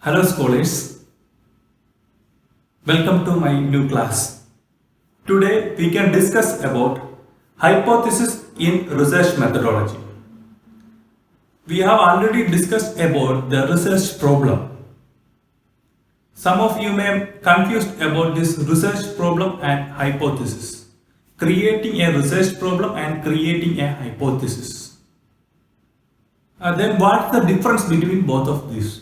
Hello scholars, welcome to my new class. Today we can discuss about hypothesis in research methodology. We have already discussed about the research problem. Some of you may be confused about this research problem and hypothesis. Creating a research problem and creating a hypothesis. Then what's the difference between both of these?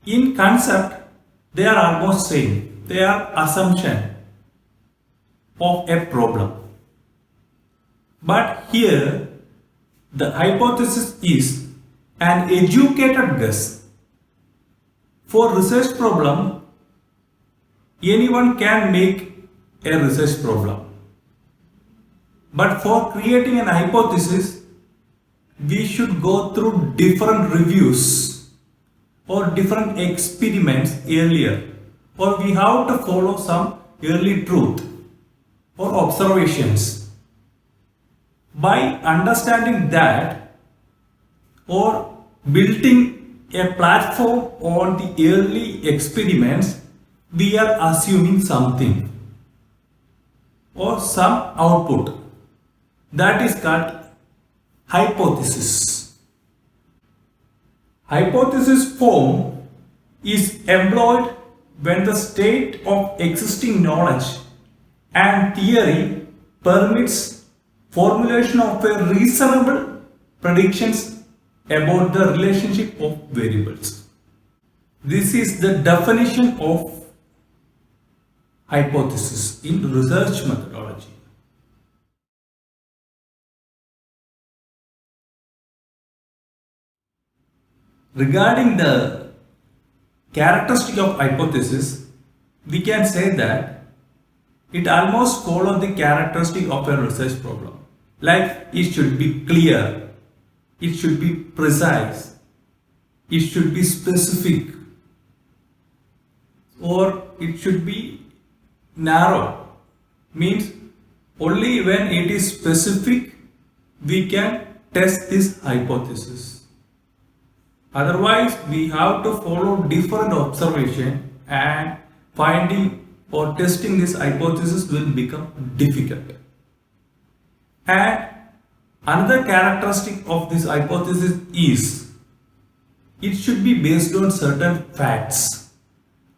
In concept, they are almost same. They are assumption of a problem. But here, the hypothesis is an educated guess. For research problem, anyone can make a research problem. But for creating an hypothesis, we should go through different reviews or different experiments earlier, or we have to follow some early truth or observations. By understanding that or building a platform on the early experiments, we are assuming something or some output. That is called hypothesis. Hypothesis form is employed when the state of existing knowledge and theory permits formulation of a reasonable predictions about the relationship of variables. This is the definition of hypothesis in research methodology. Regarding the characteristic of hypothesis, we can say that it almost follows the characteristic of a research problem. Like it should be clear, it should be precise, it should be specific, or it should be narrow. Means only when it is specific we can test this hypothesis. Otherwise, we have to follow different observation and finding or testing this hypothesis will become difficult. And another characteristic of this hypothesis is it should be based on certain facts.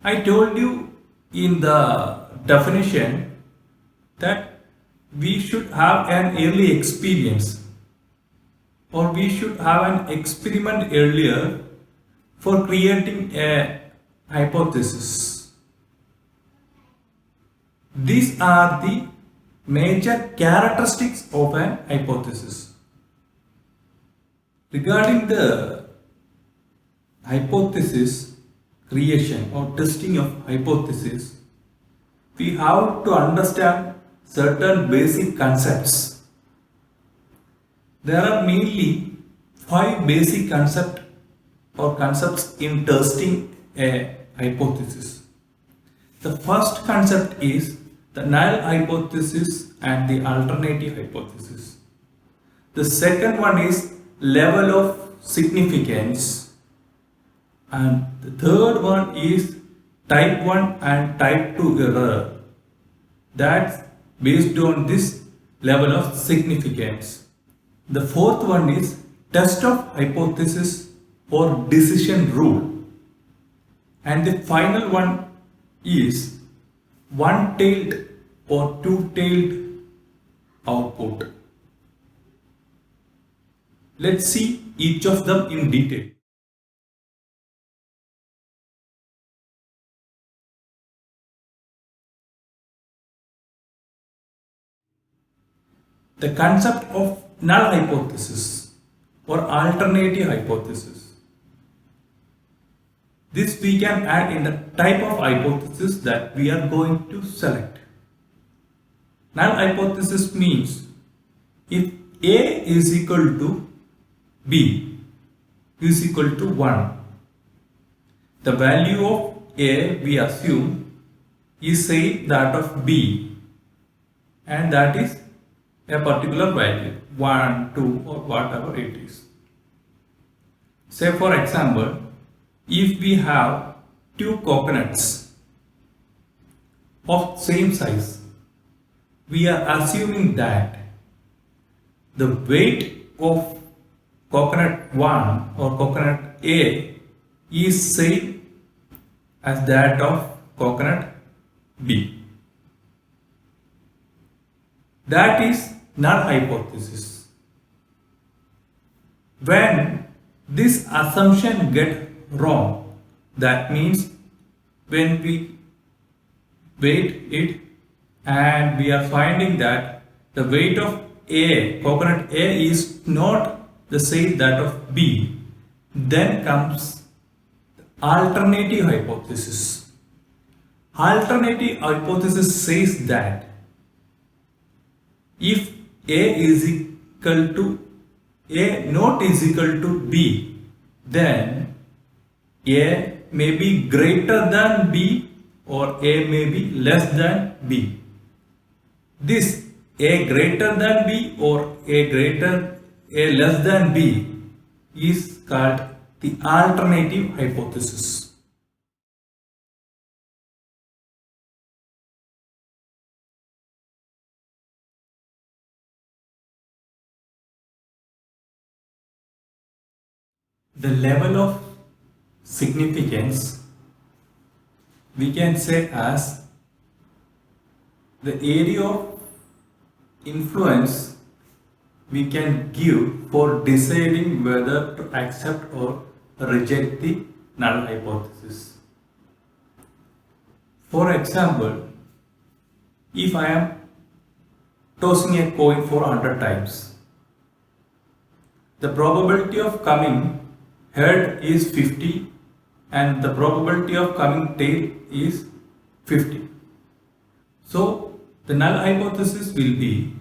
I told you in the definition that we should have an early experience, or we should have an experiment earlier for creating a hypothesis. These are the major characteristics of an hypothesis. Regarding the hypothesis creation or testing of hypothesis, we have to understand certain basic concepts. There are mainly 5 basic concepts in testing a hypothesis. The first concept is the null hypothesis and the alternative hypothesis. The second one is level of significance, and the third one is type 1 and type 2 error. That's based on this level of significance. The fourth one is test of hypothesis or decision rule. And the final one is one-tailed or two-tailed output. Let's see each of them in detail. The concept of null hypothesis or alternative hypothesis. This we can add in the type of hypothesis that we are going to select. Null hypothesis means if A is equal to B is equal to 1, the value of A we assume is say that of B, and that is a particular value 1, 2 or whatever it is. Say for example, if we have two coconuts of same size, we are assuming that the weight of coconut 1 or coconut A is same as that of coconut B. That is null hypothesis. When this assumption gets wrong, that means when we weight it and we are finding that the weight of A, coconut A is not the same that of B, then comes the alternative hypothesis. Alternative hypothesis says that if A is equal to A not is equal to B, then A may be greater than B or A may be less than B. This A greater than B or A less than B is called the alternative hypothesis. The level of significance we can say as the area of influence we can give for deciding whether to accept or reject the null hypothesis. For example, if I am tossing a coin for 100 times, the probability of coming head is 50 and the probability of coming tail is 50. So the null hypothesis will be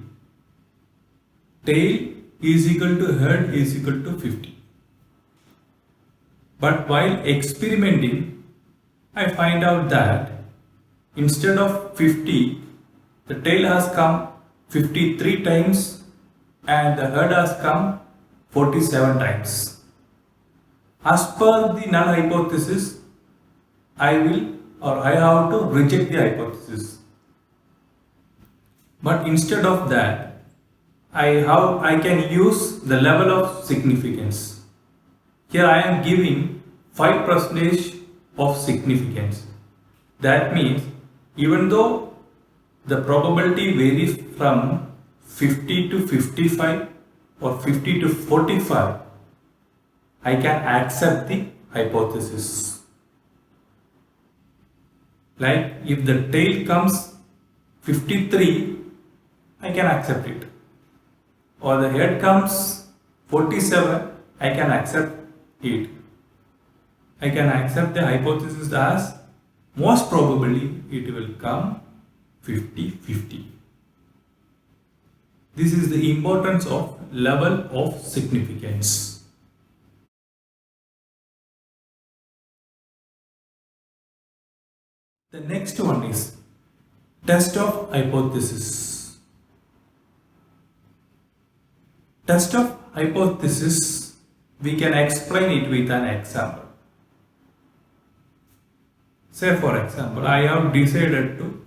tail is equal to head is equal to 50. But while experimenting, I find out that instead of 50, the tail has come 53 times and the head has come 47 times. As per the null hypothesis, I have to reject the hypothesis. But instead of that, I can use the level of significance. Here I am giving 5% of significance. That means even though the probability varies from 50 to 55 or 50 to 45, I can accept the hypothesis. Like if the tail comes 53, I can accept it. Or the head comes 47, I can accept it. I can accept the hypothesis as most probably it will come 50-50. This is the importance of level of significance. The next one is test of hypothesis. Test of hypothesis, we can explain it with an example. Say for example, I have decided to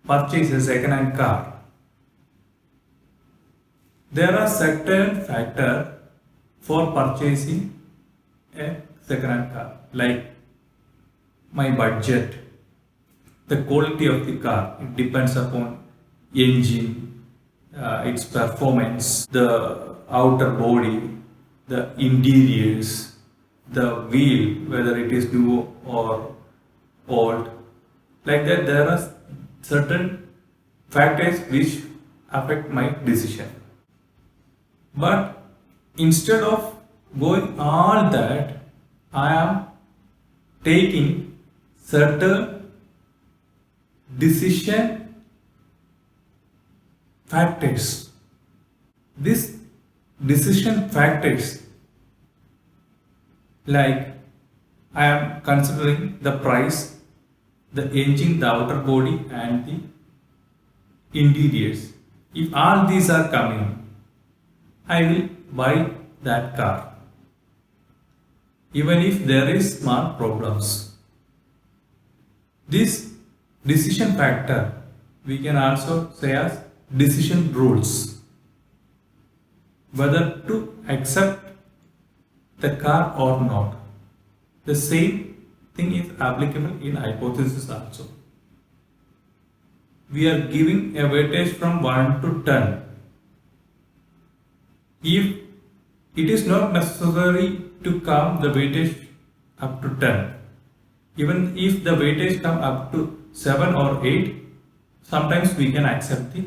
purchase a second-hand car. There are certain factors for purchasing a second-hand car, like my budget, the quality of the car. It depends upon engine, its performance, the outer body, the interiors, the wheel, whether it is new or old. Like that, there are certain factors which affect my decision. But instead of going all that, I am taking certain decision factors. These decision factors, like I am considering the price, the engine, the outer body and the interiors. If all these are coming, I will buy that car. even if there is small problems. This decision factor we can also say as decision rules. Whether to accept the car or not. The same thing is applicable in hypothesis also. We are giving a weightage from 1 to 10. If it is not necessary to come the weightage up to 10, even if the weightage come up to 7 or 8, sometimes we can accept the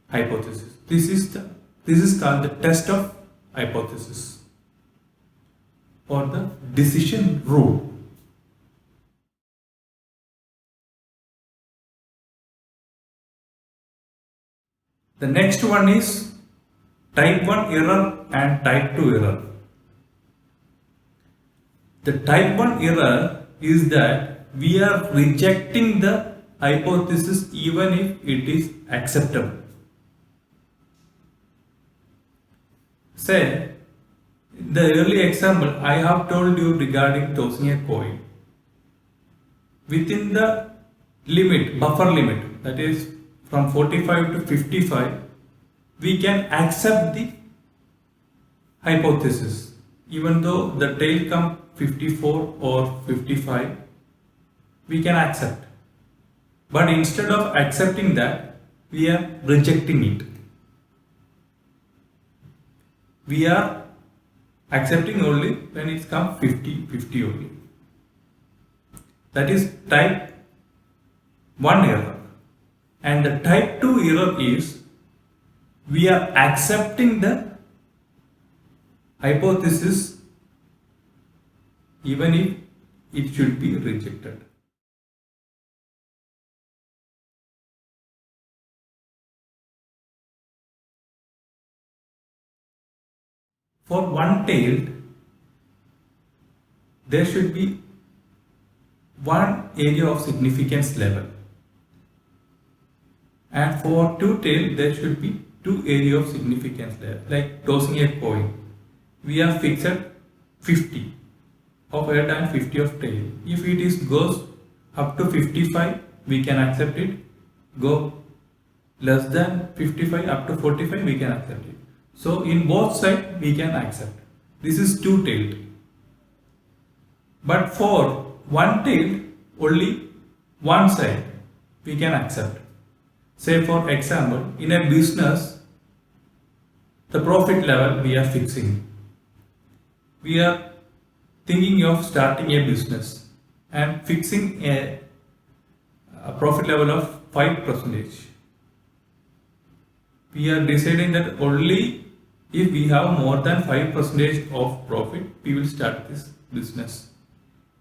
hypothesis. This is called the test of hypothesis or the decision rule. The next one is type 1 error and type 2 error. The type 1 error is that we are rejecting the hypothesis even if it is acceptable. Say, the early example I have told you regarding tossing a coin. Within the limit, buffer limit, that is from 45 to 55, we can accept the hypothesis. Even though the tail comes 54 or 55, we can accept. But instead of accepting that, we are rejecting it. We are accepting only when it comes 50 only. That is type 1 error. And the type 2 error is we are accepting the hypothesis even if it should be rejected. For one-tailed, there should be one area of significance level, and for two-tailed there should be two area of significance level. Like tossing a coin, we are fixed 50 of head and 50 of tail. If it is goes up to 55, we can accept it. Go less than 55 up to 45, we can accept it. So in both sides we can accept. This is two-tailed. But for one-tailed, only one side we can accept. Say for example, in a business, the profit level we are fixing. We are thinking of starting a business and fixing a profit level of 5%. We are deciding that only if we have more than 5% of profit, we will start this business.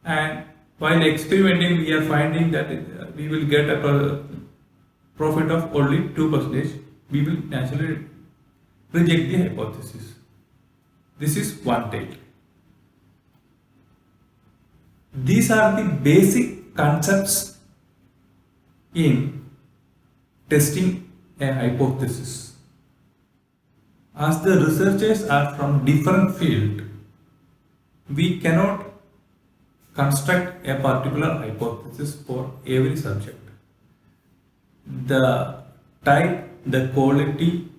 And while experimenting, we are finding that we will get a profit of only 2%. We will naturally reject the hypothesis. This is one-tailed. These are the basic concepts in testing a hypothesis. As the researchers are from different field, we cannot construct a particular hypothesis for every subject. The type, the quality,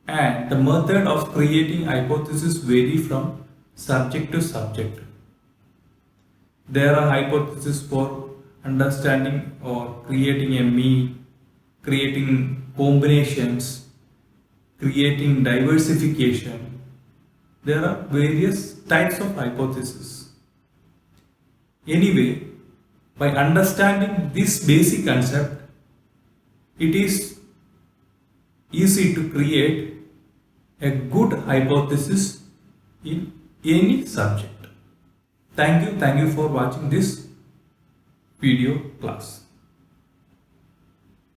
and the method of creating hypothesis vary from subject to subject. There are hypotheses for understanding or creating a mean, creating combinations, creating diversification. There are various types of hypotheses. Anyway, by understanding this basic concept, it is easy to create a good hypothesis in any subject. Thank you for watching this video class.